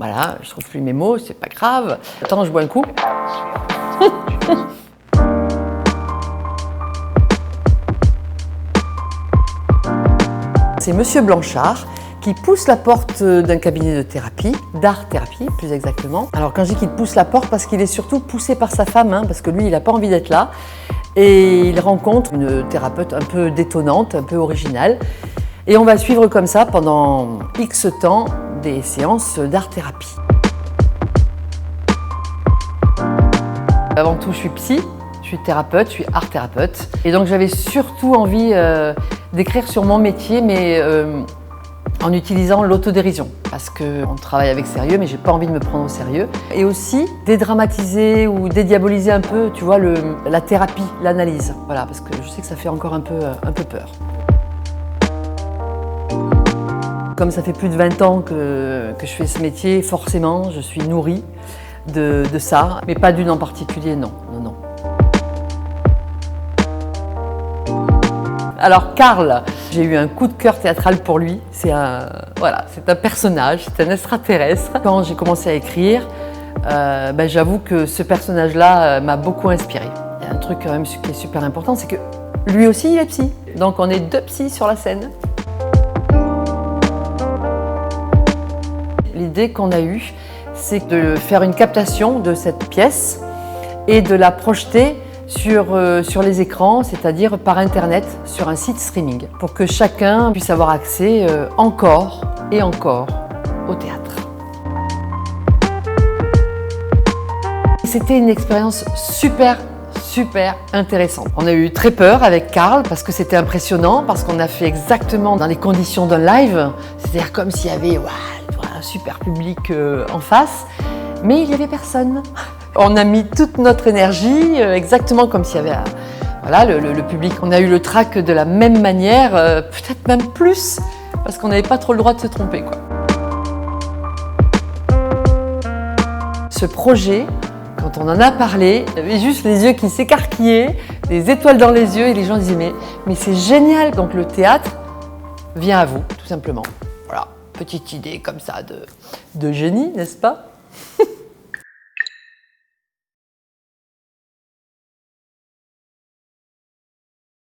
Voilà, je trouve plus mes mots, c'est pas grave. Attends, je bois un coup. C'est Monsieur Blanchard qui pousse la porte d'un cabinet de thérapie, d'art-thérapie plus exactement. Alors quand je dis qu'il pousse la porte, parce qu'il est surtout poussé par sa femme, parce que lui il n'a pas envie d'être là. Et il rencontre une thérapeute un peu détonnante, un peu originale. Et on va suivre comme ça pendant X temps des séances d'art-thérapie. Avant tout, je suis psy, je suis thérapeute, je suis art-thérapeute. Et donc j'avais surtout envie d'écrire sur mon métier, mais en utilisant l'autodérision. Parce qu'on travaille avec sérieux, mais j'ai pas envie de me prendre au sérieux. Et aussi dédramatiser ou dédiaboliser un peu, tu vois, la thérapie, l'analyse. Voilà, parce que je sais que ça fait encore un peu peur. Comme ça fait plus de 20 ans que je fais ce métier, forcément, je suis nourrie de ça, mais pas d'une en particulier, non. Alors Karl, j'ai eu un coup de cœur théâtral pour lui. C'est un personnage, c'est un extraterrestre. Quand j'ai commencé à écrire, j'avoue que ce personnage-là m'a beaucoup inspirée. Il y a un truc quand même qui est super important, c'est que lui aussi il est psy. Donc on est deux psys sur la scène. L'idée qu'on a eue, c'est de faire une captation de cette pièce et de la projeter sur les écrans, c'est-à-dire par Internet, sur un site streaming, pour que chacun puisse avoir accès encore et encore au théâtre. C'était une expérience super intéressante. On a eu très peur avec Karl parce que c'était impressionnant, parce qu'on a fait exactement dans les conditions d'un live, c'est-à-dire comme s'il y avait un super public en face, mais il n'y avait personne. On a mis toute notre énergie, exactement comme s'il y avait le public. On a eu le trac de la même manière, peut-être même plus, parce qu'on n'avait pas trop le droit de se tromper, quoi. Ce projet, quand on en a parlé, il y avait juste les yeux qui s'écarquillaient, des étoiles dans les yeux, et les gens disaient mais c'est génial. Donc le théâtre vient à vous, tout simplement. Voilà, petite idée comme ça de génie, n'est-ce pas?